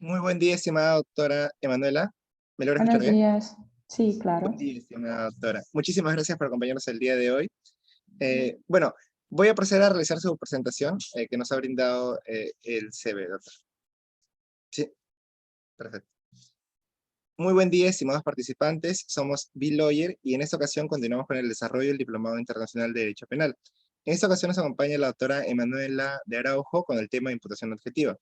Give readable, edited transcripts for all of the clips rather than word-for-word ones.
Muy buen día, estimada doctora Emanuela. ¿Me logra escuchar Buenos bien? días. Sí, Buen claro. día, estimada doctora. Muchísimas gracias por acompañarnos el día de hoy. Bueno, voy a proceder a realizar su presentación que nos ha brindado el CB, doctor. Sí, perfecto. Muy buen día, estimados participantes. Somos B-Lawyer y en esta ocasión continuamos con el desarrollo del Diplomado Internacional de Derecho Penal. En esta ocasión nos acompaña la doctora Emanuela de Araujo con el tema de imputación objetiva.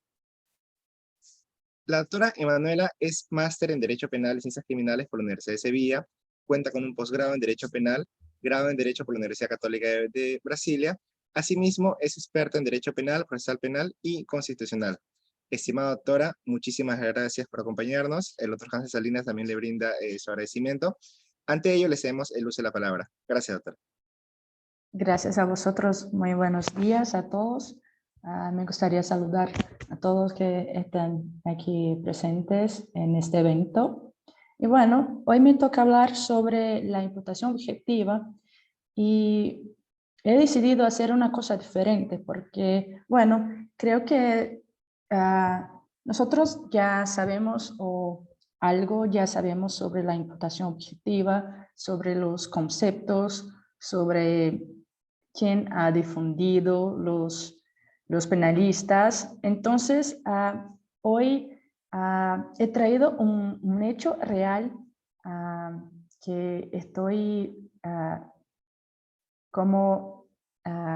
La doctora Emanuela es máster en Derecho Penal y Ciencias Criminales por la Universidad de Sevilla, cuenta con un posgrado en Derecho Penal, grado en Derecho por la Universidad Católica de Brasilia. Asimismo, es experta en Derecho Penal, Procesal Penal y Constitucional. Estimada doctora, muchísimas gracias por acompañarnos. El doctor Hansen Salinas también le brinda su agradecimiento. Ante ello, le cedemos el uso de la palabra. Gracias, doctora. Gracias a vosotros. Muy buenos días a todos. Me gustaría saludar a todos que están aquí presentes en este evento. Y bueno, hoy me toca hablar sobre la imputación objetiva y he decidido hacer una cosa diferente porque, bueno, creo que nosotros ya sabemos algo ya sabemos sobre la imputación objetiva, sobre los conceptos, sobre quién ha difundido los penalistas. Entonces, hoy he traído un hecho real que estoy como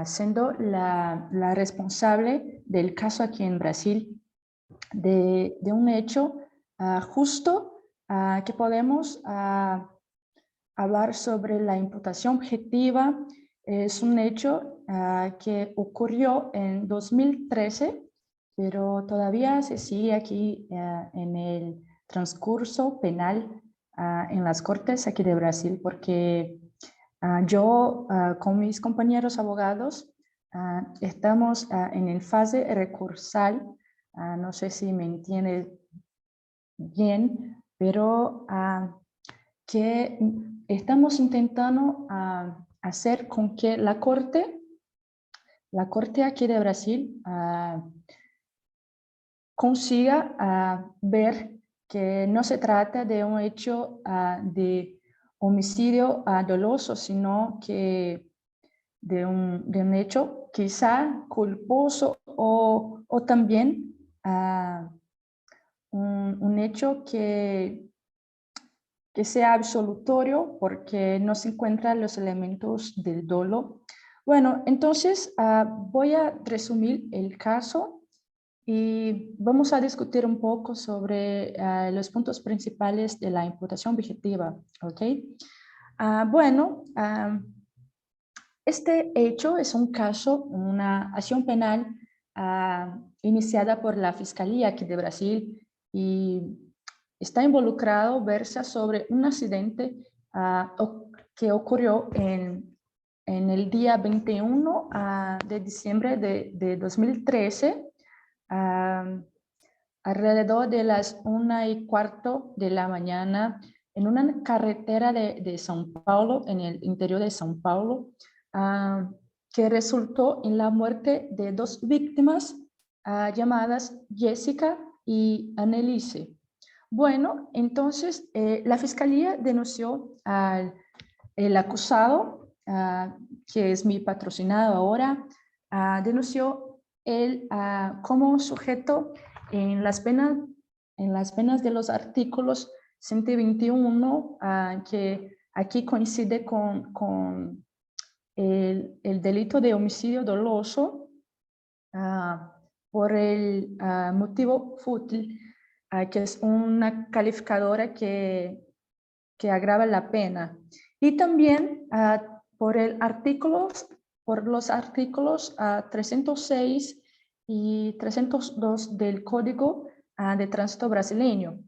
siendo la responsable del caso aquí en Brasil, de un hecho justo que podemos hablar sobre la imputación objetiva. Es un hecho que ocurrió en 2013, pero todavía se sigue aquí en el transcurso penal en las Cortes aquí de Brasil, porque yo con mis compañeros abogados estamos en el fase recursal. No sé si me entiende bien, pero que estamos intentando hacer con que la corte aquí de Brasil consiga ver que no se trata de un hecho de homicidio doloso, sino que de un hecho quizá culposo o también un hecho que sea absolutorio porque no se encuentran los elementos del dolo. Bueno, entonces voy a resumir el caso y vamos a discutir un poco sobre los puntos principales de la imputación objetiva, ¿ok? Bueno, este hecho es un caso, una acción penal iniciada por la Fiscalía aquí de Brasil y está involucrado, versa sobre un accidente que ocurrió en el día 21 de diciembre de 2013, alrededor de las 1:15 de la mañana, en una carretera de São Paulo, en el interior de São Paulo, que resultó en la muerte de dos víctimas llamadas Jessica y Annelise. Bueno, entonces la Fiscalía denunció al el acusado, que es mi patrocinado ahora, denunció él como sujeto en las penas de los artículos 121, que aquí coincide con el delito de homicidio doloso por el motivo fútil, que es una calificadora que agrava la pena. Y también por los artículos 306 y 302 del Código de Tránsito brasileño.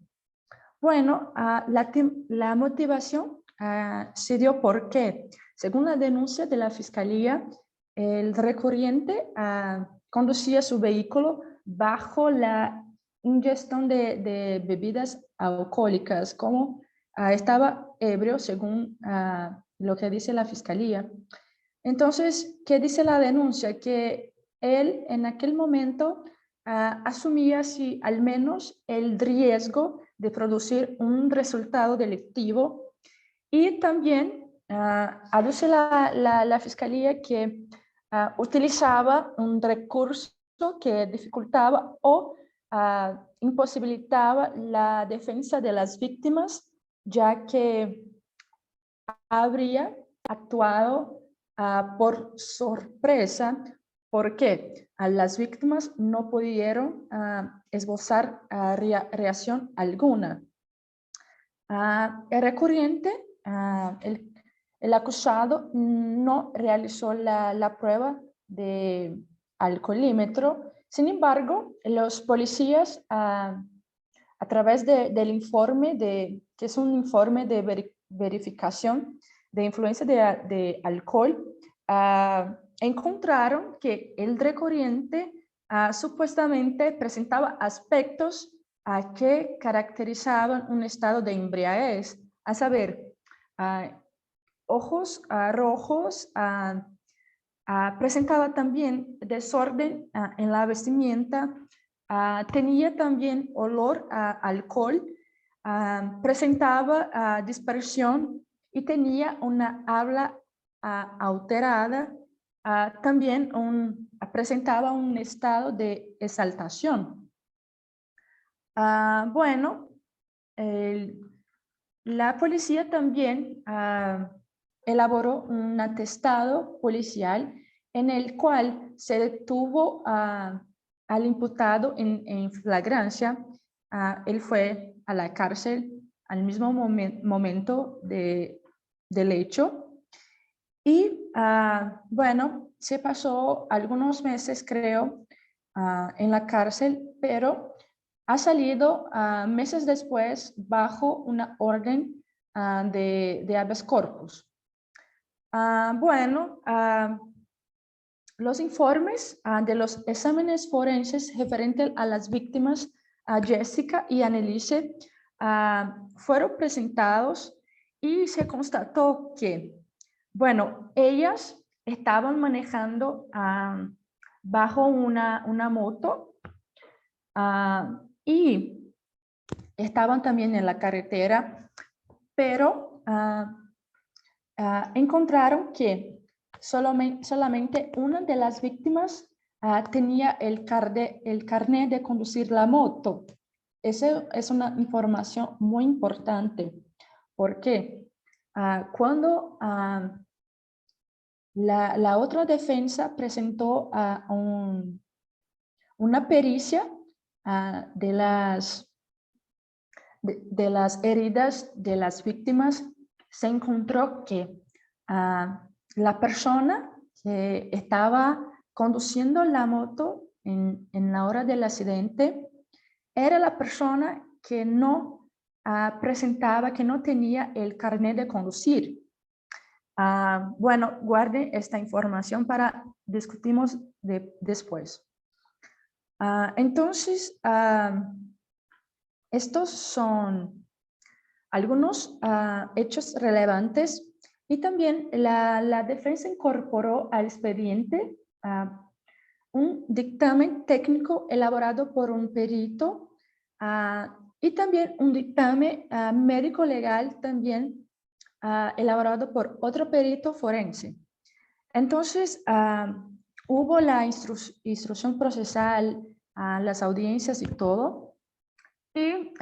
Bueno, la motivación se dio porque, según la denuncia de la Fiscalía, el recurrente conducía su vehículo bajo la ingestión de bebidas alcohólicas, como estaba ebrio, según lo que dice la Fiscalía. Entonces, ¿qué dice la denuncia? Que él en aquel momento asumía si al menos el riesgo de producir un resultado delictivo, y también aduce la Fiscalía que utilizaba un recurso que dificultaba o imposibilitaba la defensa de las víctimas, ya que habría actuado por sorpresa, porque las víctimas no pudieron esbozar reacción alguna. El recurrente, el acusado, no realizó la prueba de alcoholímetro. Sin embargo, los policías, a través del informe, que es un informe de verificación de influencia de alcohol, encontraron que el recurrente supuestamente presentaba aspectos que caracterizaban un estado de embriaguez, a saber, ojos rojos, presentaba también desorden en la vestimenta, tenía también olor a alcohol, presentaba dispersión y tenía una habla alterada, también presentaba un estado de exaltación. Bueno, la policía también elaboró un atestado policial en el cual se detuvo al imputado en flagrancia. Él fue a la cárcel al mismo momento del hecho. Y bueno, se pasó algunos meses, creo, en la cárcel, pero ha salido meses después bajo una orden de habeas corpus. Bueno, los informes de los exámenes forenses referentes a las víctimas Jessica y Annelise fueron presentados y se constató que, bueno, ellas estaban manejando bajo una moto y estaban también en la carretera, pero encontraron que solamente una de las víctimas tenía el carnet de conducir la moto. Esa es una información muy importante, porque cuando la otra defensa presentó una pericia de las heridas de las víctimas, se encontró que la persona que estaba conduciendo la moto en la hora del accidente era la persona que no presentaba, que no tenía el carnet de conducir. Bueno, guarde esta información para discutimos después. Entonces, estos son algunos hechos relevantes, y también la defensa incorporó al expediente un dictamen técnico elaborado por un perito y también un dictamen médico legal también elaborado por otro perito forense. Entonces, hubo la instrucción procesal, las audiencias y todo. Y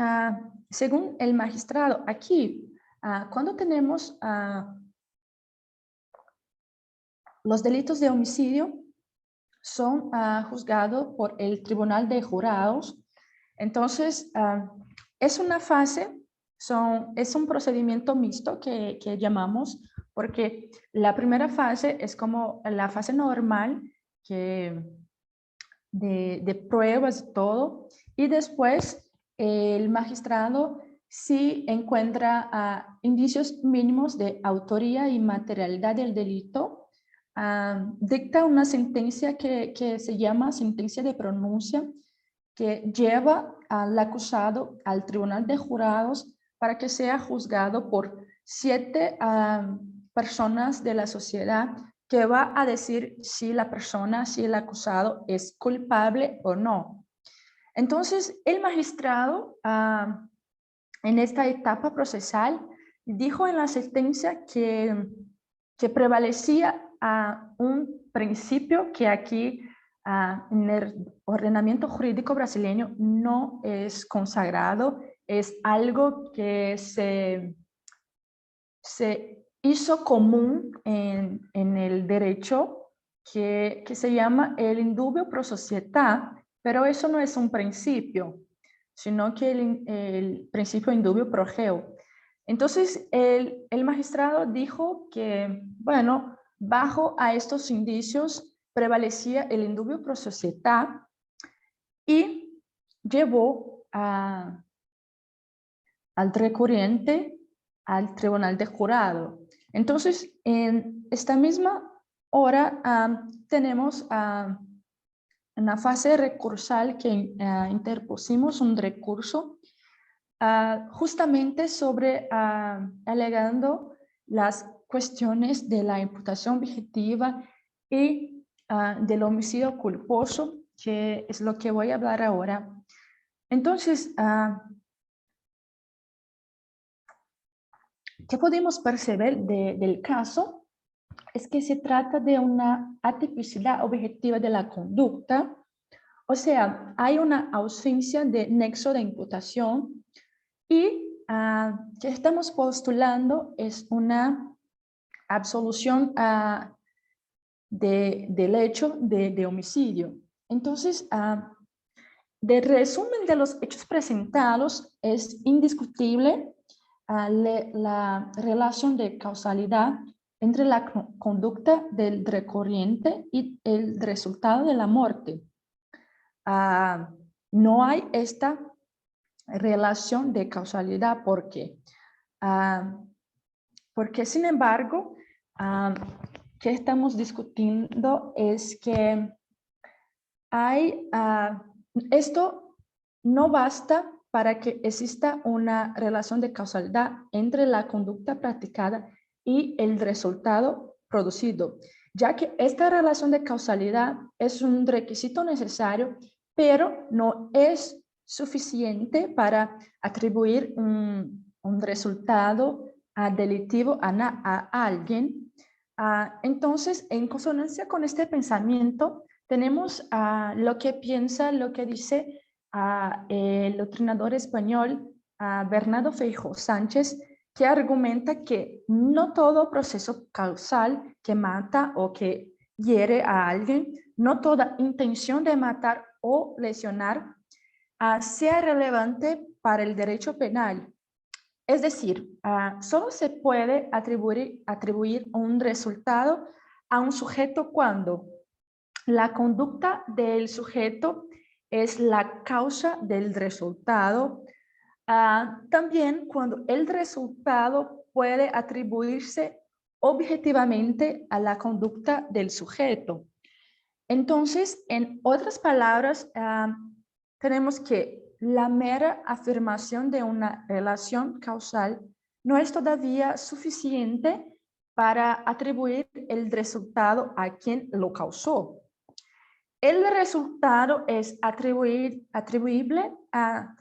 según el magistrado, aquí, cuando tenemos los delitos de homicidio, son juzgados por el Tribunal de Jurados. Entonces, es una fase, es un procedimiento mixto que llamamos, porque la primera fase es como la fase normal de pruebas y todo, y después el magistrado, si encuentra indicios mínimos de autoría y materialidad del delito, dicta una sentencia que se llama sentencia de pronuncia, que lleva al acusado al Tribunal de Jurados para que sea juzgado por 7 personas de la sociedad, que va a decir si la persona, si el acusado es culpable o no. Entonces, el magistrado en esta etapa procesal dijo en la sentencia que prevalecía un principio que aquí en el ordenamiento jurídico brasileño no es consagrado, es algo que se hizo común en el derecho que se llama el indubio pro società, pero eso no es un principio, sino que el principio indubio pro reo. Entonces, el magistrado dijo que, bueno, bajo a estos indicios prevalecía el indubio pro società y llevó al recurrente al tribunal de jurado. Entonces, en esta misma hora tenemos en la fase recursal que interpusimos un recurso justamente sobre alegando las cuestiones de la imputación objetiva y del homicidio culposo, que es lo que voy a hablar ahora. Entonces, ¿qué podemos percibir del caso? Es que se trata de una atipicidad objetiva de la conducta, o sea, hay una ausencia de nexo de imputación y que estamos postulando es una absolución del hecho de homicidio. Entonces, del resumen de los hechos presentados es indiscutible la relación de causalidad entre la conducta del recurrente y el resultado de la muerte. No hay esta relación de causalidad. ¿Por qué? Porque, sin embargo, que estamos discutiendo es que hay, esto no basta para que exista una relación de causalidad entre la conducta practicada y el resultado producido, ya que esta relación de causalidad es un requisito necesario, pero no es suficiente para atribuir un resultado delictivo a alguien. Entonces, en consonancia con este pensamiento, tenemos lo que piensa, lo que dice el doctrinador español Bernardo Feijó Sánchez, que argumenta que no todo proceso causal que mata o que hiere a alguien, no toda intención de matar o lesionar sea relevante para el derecho penal. Es decir, solo se puede atribuir un resultado a un sujeto cuando la conducta del sujeto es la causa del resultado. También cuando el resultado puede atribuirse objetivamente a la conducta del sujeto. Entonces, en otras palabras, tenemos que la mera afirmación de una relación causal no es todavía suficiente para atribuir el resultado a quien lo causó. El resultado es atribuible a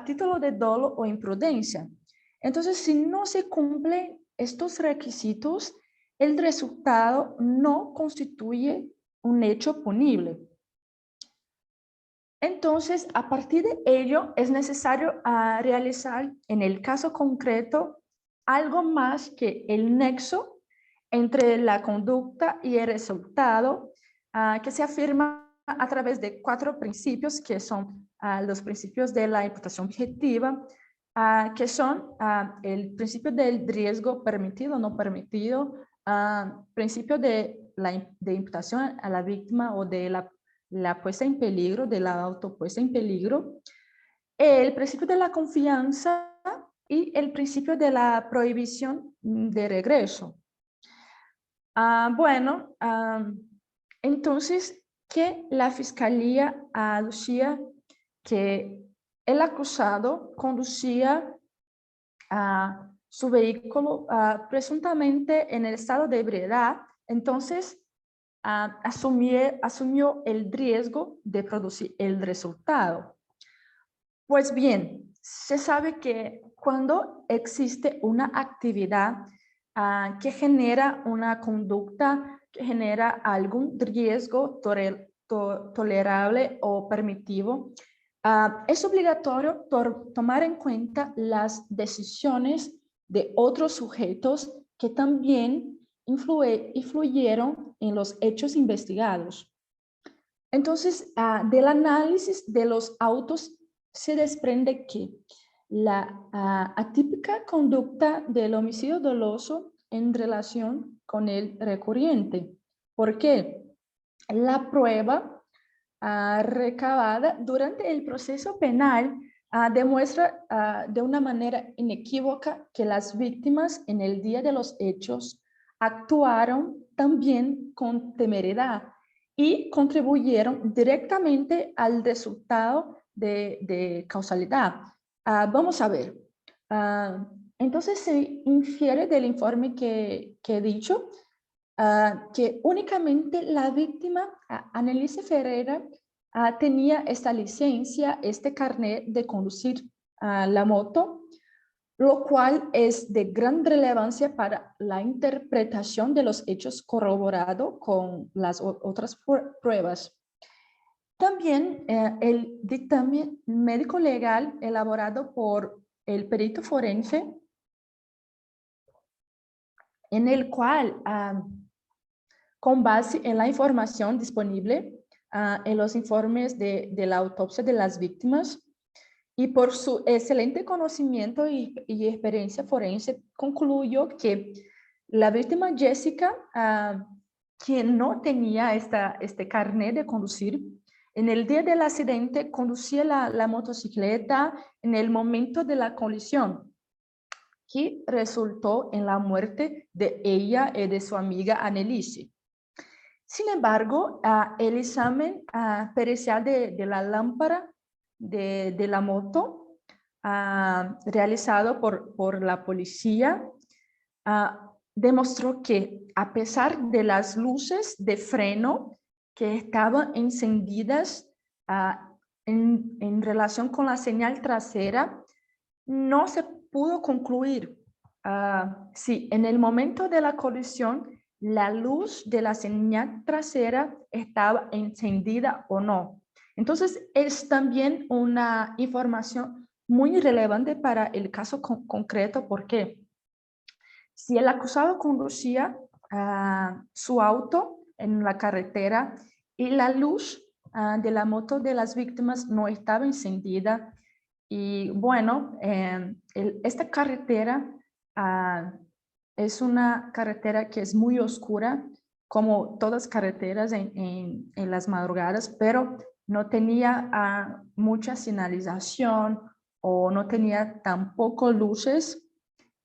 título de dolo o imprudencia. Entonces, si no se cumplen estos requisitos, el resultado no constituye un hecho punible. Entonces, a partir de ello, es necesario realizar en el caso concreto algo más que el nexo entre la conducta y el resultado, que se afirma a través de 4 principios, que son los principios de la imputación objetiva, que son el principio del riesgo permitido o no permitido, principio de imputación a la víctima o de la puesta en peligro, de la autopuesta en peligro, el principio de la confianza y el principio de la prohibición de regreso. Bueno, entonces, que la fiscalía aducía que el acusado conducía su vehículo presuntamente en el estado de ebriedad. Entonces, asumió el riesgo de producir el resultado. Pues bien, se sabe que cuando existe una actividad que genera una conducta, que genera algún riesgo tolerable o permitivo, es obligatorio tomar en cuenta las decisiones de otros sujetos que también influyeron en los hechos investigados. Entonces, del análisis de los autos se desprende que la atípica conducta del homicidio doloso en relación con el recurrente. ¿Por qué? La prueba recabada durante el proceso penal demuestra de una manera inequívoca que las víctimas en el día de los hechos actuaron también con temeridad y contribuyeron directamente al resultado de causalidad. Vamos a ver. Entonces se infiere del informe que he dicho que únicamente la víctima, Annelise Ferreira, tenía esta licencia, este carnet de conducir la moto, lo cual es de gran relevancia para la interpretación de los hechos corroborado con las otras pruebas. También el dictamen médico legal elaborado por el perito forense, en el cual, con base en la información disponible en los informes de la autopsia de las víctimas, y por su excelente conocimiento y experiencia forense, concluyó que la víctima Jessica, quien no tenía este carnet de conducir, en el día del accidente conducía la motocicleta en el momento de la colisión, que resultó en la muerte de ella y de su amiga Annelise. Sin embargo, el examen pericial de la lámpara de la moto realizado por la policía demostró que, a pesar de las luces de freno que estaban encendidas en relación con la señal trasera, no se pudo concluir si en el momento de la colisión la luz de la señal trasera estaba encendida o no. Entonces, es también una información muy relevante para el caso concreto, porque si el acusado conducía su auto en la carretera y la luz de la moto de las víctimas no estaba encendida, y bueno, esta carretera es una carretera que es muy oscura, como todas carreteras en las madrugadas, pero no tenía mucha señalización o no tenía tampoco luces.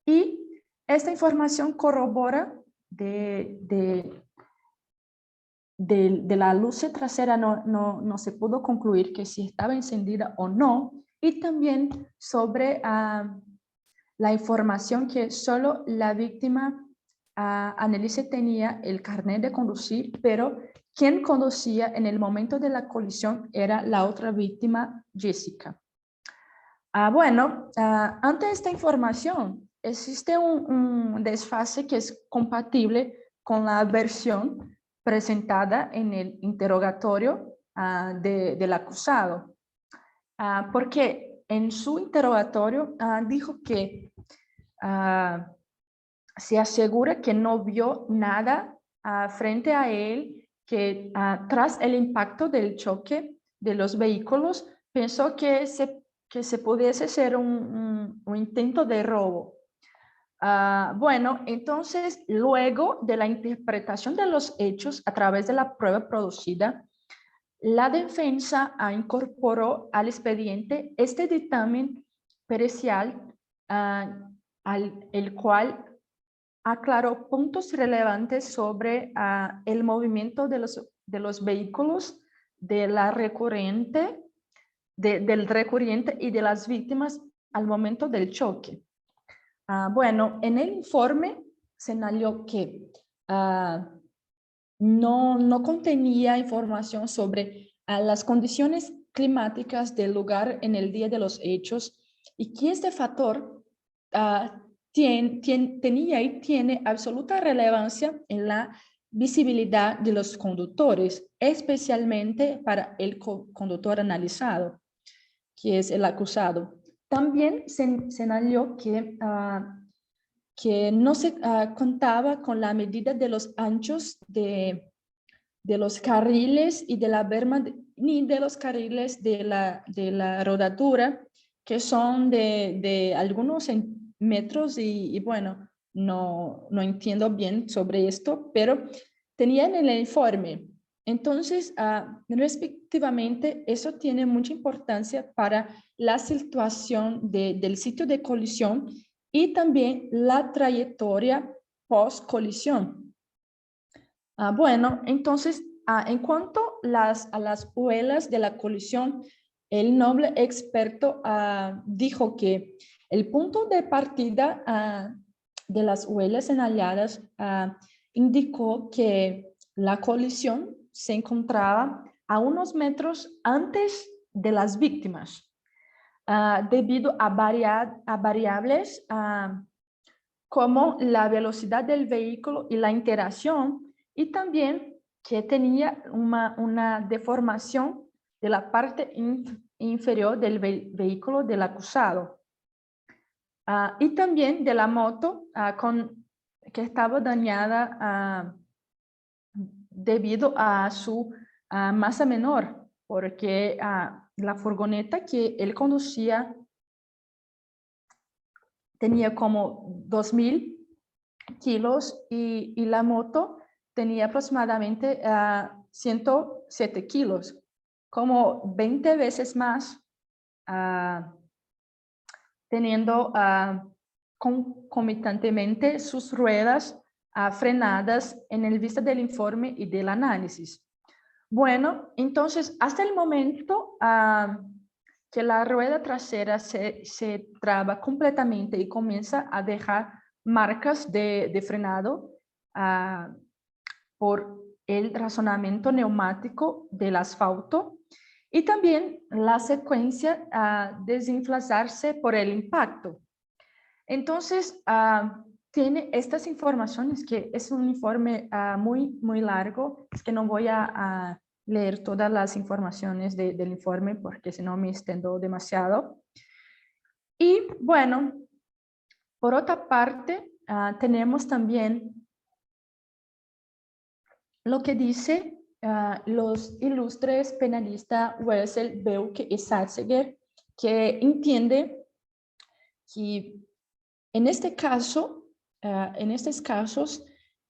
Y esta información corrobora de la luz trasera, no se pudo concluir que si estaba encendida o no, y también sobre la información que solo la víctima Annelise tenía el carnet de conducir, pero quien conducía en el momento de la colisión era la otra víctima, Jessica. Bueno, ante esta información existe un desfase que es compatible con la versión presentada en el interrogatorio del acusado, porque en su interrogatorio dijo que se asegura que no vio nada frente a él, que tras el impacto del choque de los vehículos pensó que se pudiese ser un intento de robo. Bueno, entonces, luego de la interpretación de los hechos a través de la prueba producida, la defensa incorporó al expediente este dictamen pericial, el cual aclaró puntos relevantes sobre el movimiento de los vehículos de la recurrente, del recurrente y de las víctimas al momento del choque. Bueno, en el informe señaló que no contenía información sobre las condiciones climáticas del lugar en el día de los hechos y que este factor tenía y tiene absoluta relevancia en la visibilidad de los conductores, especialmente para el conductor analizado, que es el acusado. También se señaló que no se contaba con la medida de los anchos de los carriles y de la berma, ni de los carriles de la rodadura, que son de algunos metros y bueno, no entiendo bien sobre esto, pero tenían el informe. Entonces, respectivamente, eso tiene mucha importancia para la situación del sitio de colisión y también la trayectoria post-colisión. Bueno, entonces, en cuanto a las huellas de la colisión, el noble experto dijo que el punto de partida de las huellas señaladas indicó que la colisión se encontraba a unos metros antes de las víctimas, debido a variables como la velocidad del vehículo y la interacción, y también que tenía una deformación de la parte inferior del vehículo del acusado. Y también de la moto que estaba dañada debido a su masa menor, porque la furgoneta que él conducía tenía como 2.000 kilos y la moto tenía aproximadamente 107 kilos, como 20 veces más, teniendo concomitantemente sus ruedas frenadas en el vista del informe y del análisis. Bueno, entonces, hasta el momento que la rueda trasera se traba completamente y comienza a dejar marcas de frenado por el razonamiento neumático del asfalto y también la secuencia desinflarse por el impacto. Entonces, tiene estas informaciones, que es un informe muy largo, es que no voy a leer todas las informaciones del informe porque si no me extendo demasiado. Y bueno, por otra parte, tenemos también lo que dice los ilustres penalistas Wessel, Beuke y Salzgeber, que entiende que en este caso, en estos casos,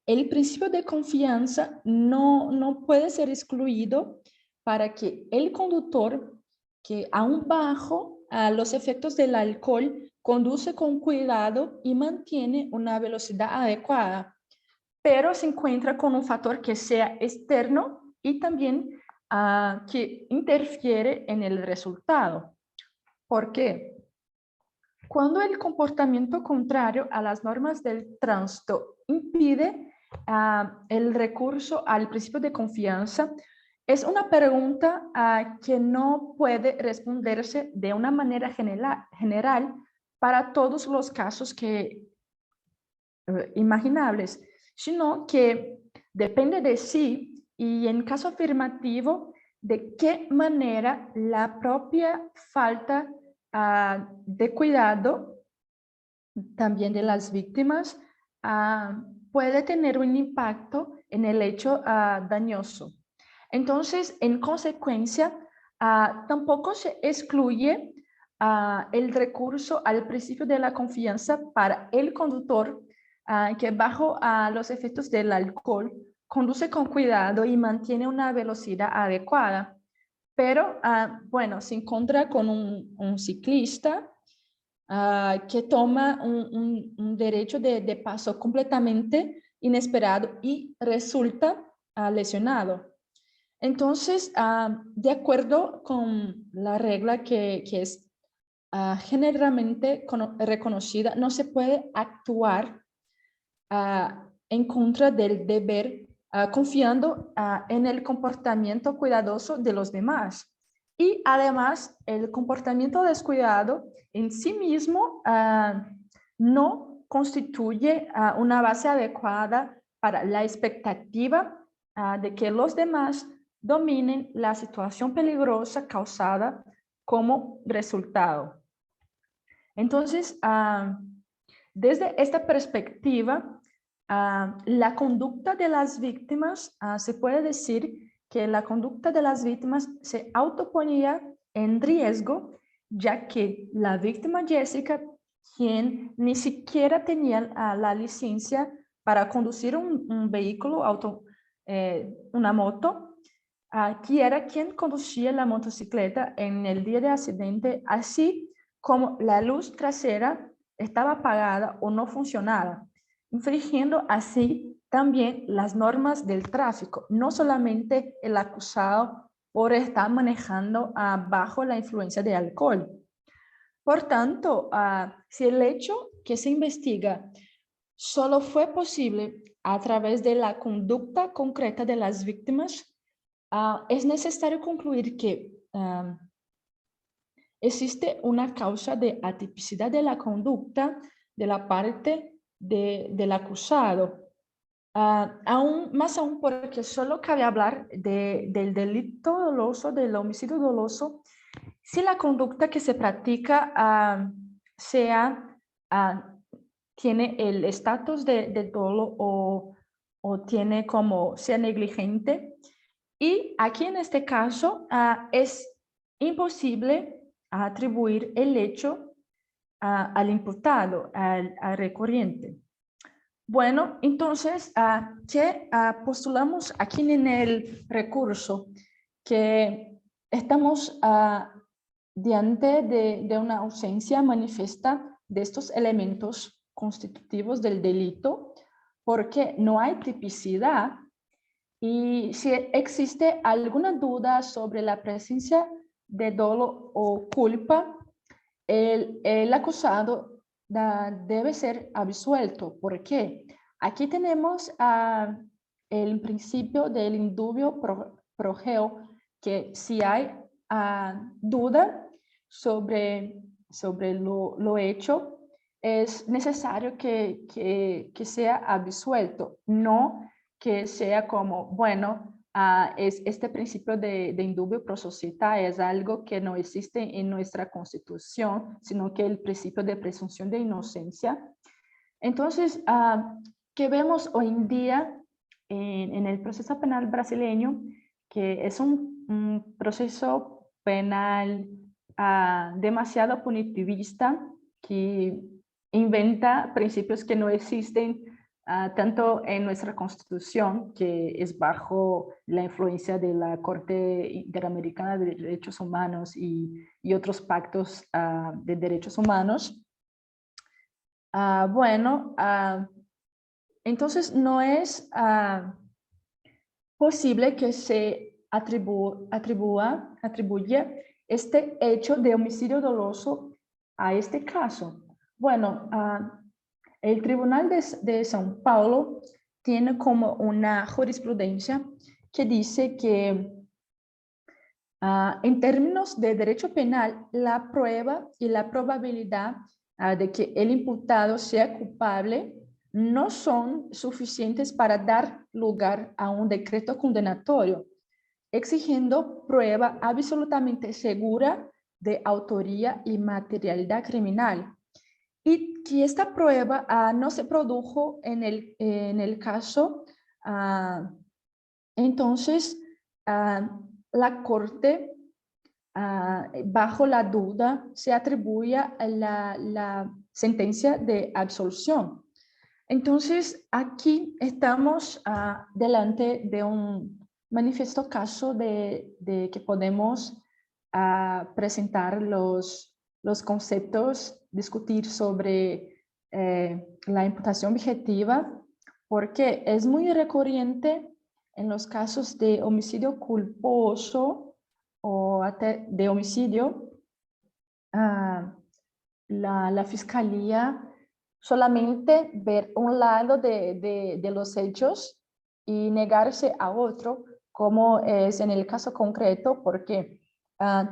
el principio de confianza no puede ser excluido para que el conductor, que aún bajo los efectos del alcohol, conduce con cuidado y mantiene una velocidad adecuada, pero se encuentra con un factor que sea externo y también que interfiere en el resultado. ¿Por qué? Cuando el comportamiento contrario a las normas del tránsito impide el recurso al principio de confianza, es una pregunta que no puede responderse de una manera general para todos los casos imaginables, sino que depende de sí y, en caso afirmativo, de qué manera la propia falta de cuidado también de las víctimas puede tener un impacto en el hecho dañoso. Entonces, en consecuencia, tampoco se excluye el recurso al principio de la confianza para el conductor que bajo los efectos del alcohol conduce con cuidado y mantiene una velocidad adecuada. Pero, bueno, se encuentra con un ciclista que toma un derecho de paso completamente inesperado y resulta lesionado. Entonces, de acuerdo con la regla que es generalmente reconocida, no se puede actuar en contra del deber confiando en el comportamiento cuidadoso de los demás. Y además, el comportamiento descuidado en sí mismo no constituye una base adecuada para la expectativa de que los demás dominen la situación peligrosa causada como resultado. Entonces, desde esta perspectiva, la conducta de las víctimas, se puede decir que la conducta de las víctimas se autoponía en riesgo, ya que la víctima Jessica, quien ni siquiera tenía la licencia para conducir un vehículo, una moto, que era quien conducía la motocicleta en el día del accidente, así como la luz trasera estaba apagada o no funcionaba, infringiendo así también las normas del tráfico, no solamente el acusado por estar manejando bajo la influencia de alcohol. Por tanto, si el hecho que se investiga solo fue posible a través de la conducta concreta de las víctimas, es necesario concluir que existe una causa de atipicidad de la conducta de la parte del acusado. Más aún porque solo cabe hablar del delito doloso, del homicidio doloso, si la conducta que se practica tiene el estatus de dolo o tiene como sea negligente. Y aquí en este caso es imposible atribuir el hecho al imputado, al recurrente. Bueno, entonces, ¿qué postulamos aquí en el recurso? Que estamos diante de una ausencia manifiesta de estos elementos constitutivos del delito, porque no hay tipicidad. Y si existe alguna duda sobre la presencia de dolo o culpa, el acusado debe ser absuelto. ¿Por qué? Aquí tenemos el principio del indubio pro reo, que si hay duda sobre lo hecho, es necesario que sea absuelto, no que sea como, bueno, este principio de indubio pro società es algo que no existe en nuestra Constitución, sino que el principio de presunción de inocencia. Entonces, ¿qué vemos hoy en día en el proceso penal brasileño? Que es un proceso penal demasiado punitivista, que inventa principios que no existen tanto en nuestra Constitución, que es bajo la influencia de la Corte Interamericana de Derechos Humanos y otros pactos de derechos humanos. Entonces no es posible que se atribuya este hecho de homicidio doloso a este caso. Bueno, el Tribunal de São Paulo tiene como una jurisprudencia que dice que en términos de derecho penal, la prueba y la probabilidad de que el imputado sea culpable no son suficientes para dar lugar a un decreto condenatorio, exigiendo prueba absolutamente segura de autoría y materialidad criminal. Y que esta prueba no se produjo en el caso, entonces la Corte, bajo la duda, se atribuye la sentencia de absolución. Entonces, aquí estamos delante de un manifiesto caso de que podemos presentar los conceptos, discutir sobre la imputación objetiva, porque es muy recurrente en los casos de homicidio culposo o de homicidio, la fiscalía solamente ver un lado de los hechos y negarse a otro, como es en el caso concreto, porque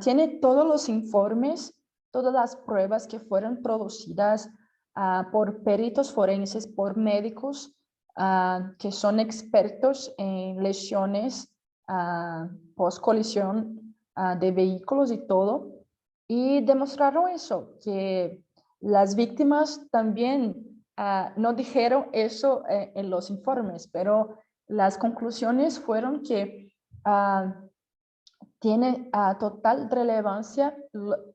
tiene todos los informes, todas las pruebas que fueron producidas por peritos forenses, por médicos que son expertos en lesiones post colisión de vehículos y todo, y demostraron eso, que las víctimas también no dijeron eso en los informes, pero las conclusiones fueron que tiene total relevancia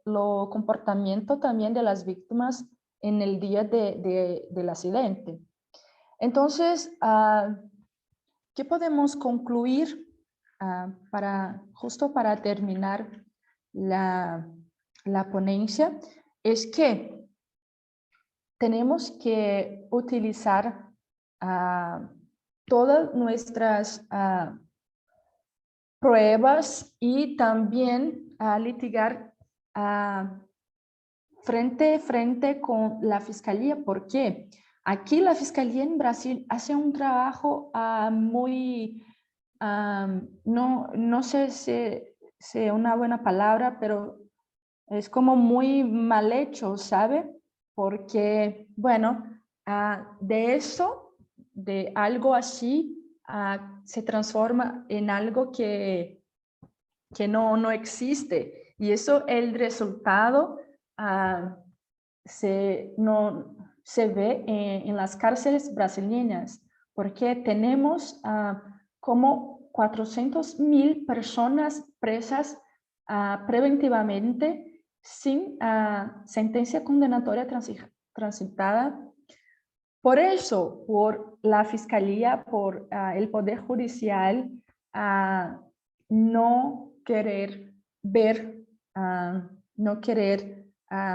lo comportamiento también de las víctimas en el día del accidente. Entonces, ¿qué podemos concluir justo para terminar la ponencia? Es que tenemos que utilizar todas nuestras pruebas y también litigar frente a frente con la Fiscalía. ¿Por qué? Aquí la Fiscalía en Brasil hace un trabajo muy, no sé si es una buena palabra, pero es como muy mal hecho, ¿sabe? Porque, bueno, de eso, de algo así, se transforma en algo que no existe. Y eso, el resultado se ve en las cárceles brasileñas, porque tenemos como 400.000 personas presas preventivamente sin sentencia condenatoria transitada. Por eso, por la Fiscalía, por el Poder Judicial, no querer ver, no querer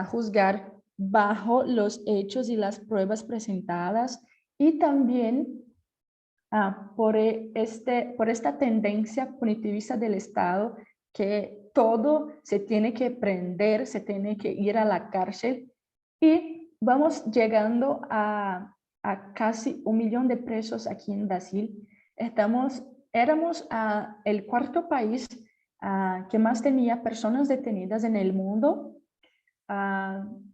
juzgar bajo los hechos y las pruebas presentadas, y también por esta tendencia punitivista del Estado, que todo se tiene que prender, se tiene que ir a la cárcel, y vamos llegando a casi 1 millón de presos aquí en Brasil. Éramos el cuarto país que más tenía personas detenidas en el mundo,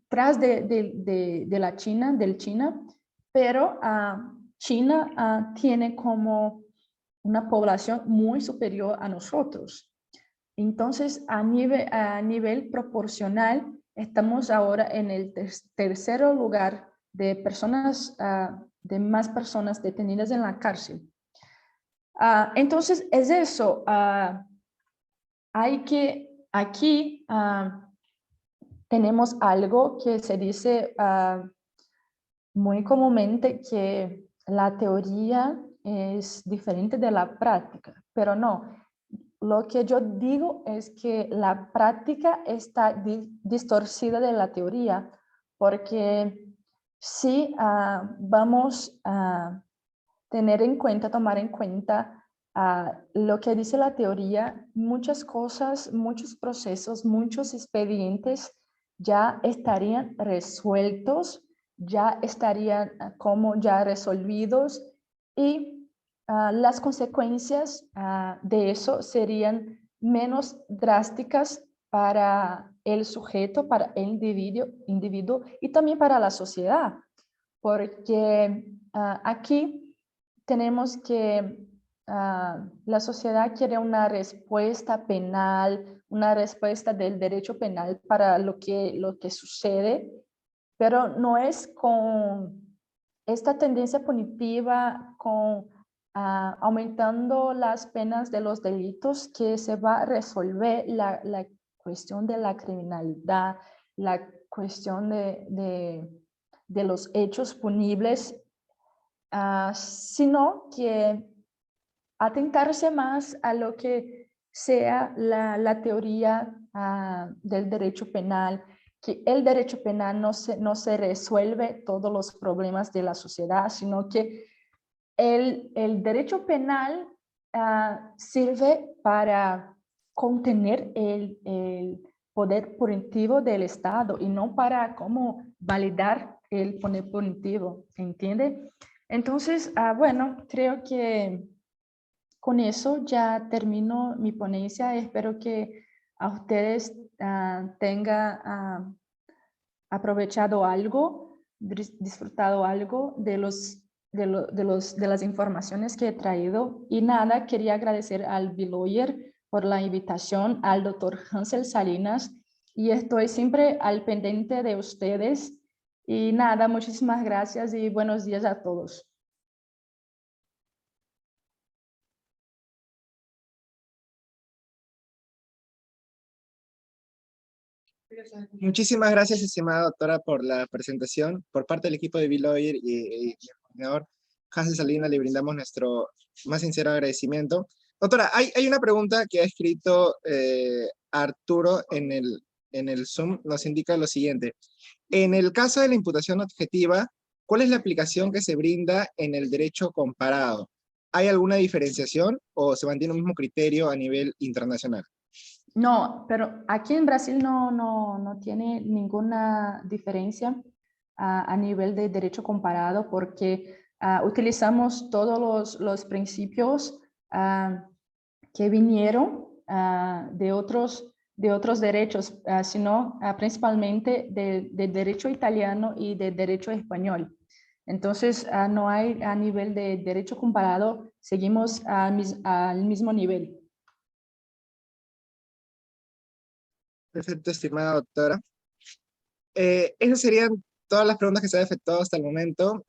tras de la China, pero China tiene como una población muy superior a nosotros. Entonces, a nivel proporcional, estamos ahora en el tercer lugar de personas, de más personas detenidas en la cárcel. Entonces, es eso. Aquí tenemos algo que se dice muy comúnmente, que la teoría es diferente de la práctica, pero no. Lo que yo digo es que la práctica está distorcida de la teoría, porque si vamos a tomar en cuenta lo que dice la teoría, muchas cosas, muchos procesos, muchos expedientes ya estarían resueltos, ya estarían como ya resolvidos, y las consecuencias de eso serían menos drásticas para el sujeto, para el individuo y también para la sociedad, porque aquí tenemos que la sociedad quiere una respuesta penal, una respuesta del derecho penal para lo que sucede, pero no es con esta tendencia punitiva, con aumentando las penas de los delitos, que se va a resolver la cuestión de la criminalidad, la cuestión de los hechos punibles, sino que atentarse más a lo que sea la teoría del derecho penal, que el derecho penal no se resuelve todos los problemas de la sociedad, sino que el derecho penal sirve para contener el poder punitivo del Estado, y no para cómo validar el poder punitivo, ¿entiende? Entonces, bueno, creo que con eso ya termino mi ponencia. Espero que a ustedes tengan aprovechado algo, disfrutado algo de las informaciones que he traído. Y nada, quería agradecer al Biloyer por la invitación, al doctor Hansel Salinas, y estoy siempre al pendiente de ustedes. Y nada, muchísimas gracias y buenos días a todos. Muchísimas gracias, estimada doctora, por la presentación. Por parte del equipo de Biloyer y el coordinador Hansel Salinas, le brindamos nuestro más sincero agradecimiento. Doctora, hay una pregunta que ha escrito Arturo en el Zoom, nos indica lo siguiente. En el caso de la imputación objetiva, ¿cuál es la aplicación que se brinda en el derecho comparado? ¿Hay alguna diferenciación o se mantiene el mismo criterio a nivel internacional? No, pero aquí en Brasil no tiene ninguna diferencia a nivel de derecho comparado porque utilizamos todos los principios que vinieron de otros derechos, sino principalmente del derecho italiano y del derecho español. Entonces, no hay a nivel de derecho comparado, seguimos al mismo nivel. Perfecto, estimada doctora. Esas serían todas las preguntas que se han efectuado hasta el momento.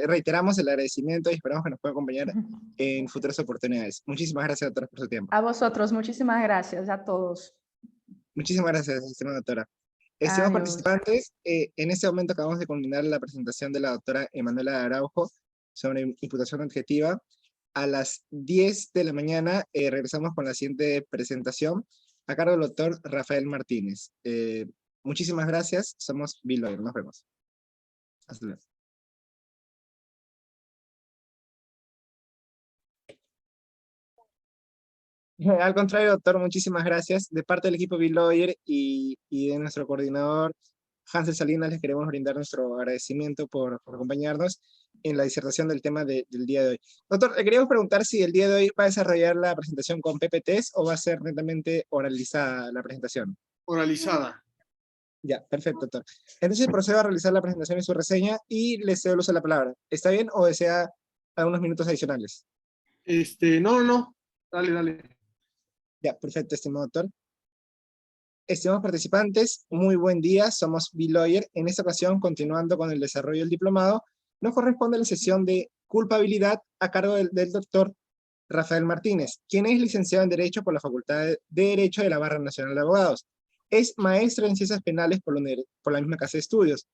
Reiteramos el agradecimiento y esperamos que nos pueda acompañar en futuras oportunidades. Muchísimas gracias, doctora, por su tiempo. A vosotros, muchísimas gracias a todos. Muchísimas gracias, estimada doctora. Estimados Adiós. participantes, en este momento acabamos de culminar la presentación de la doctora Emanuela Araujo sobre imputación objetiva. A las 10 de la mañana regresamos con la siguiente presentación a cargo del doctor Rafael Martínez. Muchísimas gracias, somos Biloyer, nos vemos. Hasta luego. Al contrario, doctor, muchísimas gracias. De parte del equipo Biloyer y de nuestro coordinador Hansel Salinas, les queremos brindar nuestro agradecimiento por acompañarnos en la disertación del tema del día de hoy. Doctor, le queríamos preguntar si el día de hoy va a desarrollar la presentación con PPTs o va a ser netamente oralizada la presentación. Oralizada. Ya, perfecto, doctor. Entonces procedo a realizar la presentación y su reseña y le cedo el uso de la palabra. ¿Está bien o desea algunos minutos adicionales? No. Dale. Ya, perfecto, estimado doctor. Estimados participantes, muy buen día, somos Biloyer. En esta ocasión, continuando con el desarrollo del diplomado, nos corresponde la sesión de culpabilidad a cargo del doctor Rafael Martínez, quien es licenciado en Derecho por la Facultad de Derecho de la Barra Nacional de Abogados. Es maestro en Ciencias Penales por la misma Casa de Estudios.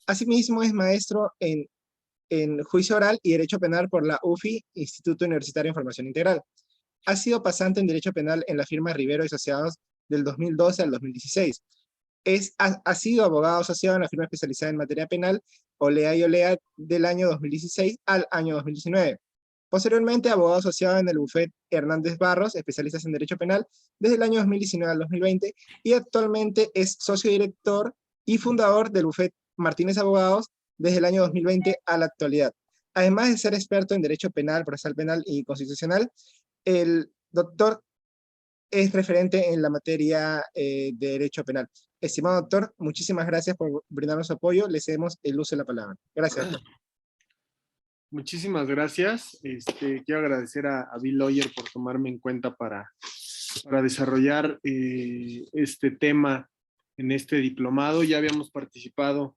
Asimismo, es maestro en Juicio Oral y Derecho Penal por la UFI, Instituto Universitario de Información Integral. Ha sido pasante en Derecho Penal en la firma Rivero y Asociados del 2012 al 2016. Ha sido abogado asociado en la firma especializada en materia penal Olea y Olea del año 2016 al año 2019. Posteriormente, abogado asociado en el bufete Hernández Barros, especialistas en Derecho Penal, desde el año 2019 al 2020, y actualmente es socio director y fundador del bufete Martínez Abogados desde el año 2020 a la actualidad. Además de ser experto en Derecho Penal, Procesal Penal y Constitucional, el doctor es referente en la materia de Derecho Penal. Estimado doctor, muchísimas gracias por brindarnos su apoyo. Le cedemos el uso de la palabra. Gracias. Muchísimas gracias. Quiero agradecer a Bill Lawyer por tomarme en cuenta para desarrollar este tema en este diplomado. Ya habíamos participado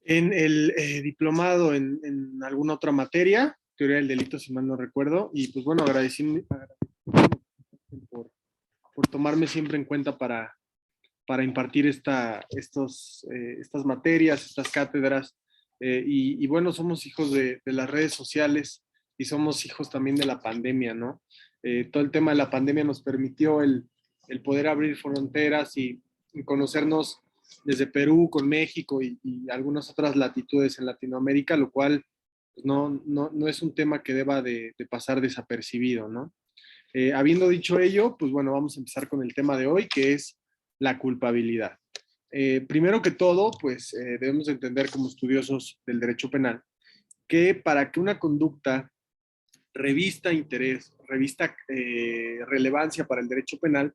en el diplomado en alguna otra materia, teoría del delito, si mal no recuerdo, y pues bueno, agradeciendo por tomarme siempre en cuenta para impartir estas materias, estas cátedras. Y bueno, somos hijos de las redes sociales y somos hijos también de la pandemia, ¿no? Todo el tema de la pandemia nos permitió el poder abrir fronteras y conocernos desde Perú, con México y algunas otras latitudes en Latinoamérica, lo cual pues, no es un tema que deba de pasar desapercibido, ¿no? Habiendo dicho ello, pues bueno, vamos a empezar con el tema de hoy, que es la culpabilidad. Primero que todo, pues debemos entender como estudiosos del derecho penal que para que una conducta revista interés, revista relevancia para el derecho penal,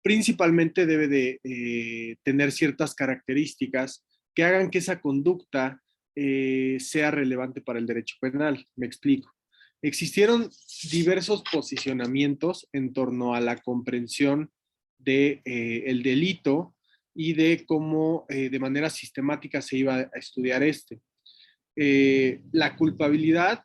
principalmente debe de tener ciertas características que hagan que esa conducta sea relevante para el derecho penal. Me explico. Existieron diversos posicionamientos en torno a la comprensión del delito y de cómo de manera sistemática se iba a estudiar este. La culpabilidad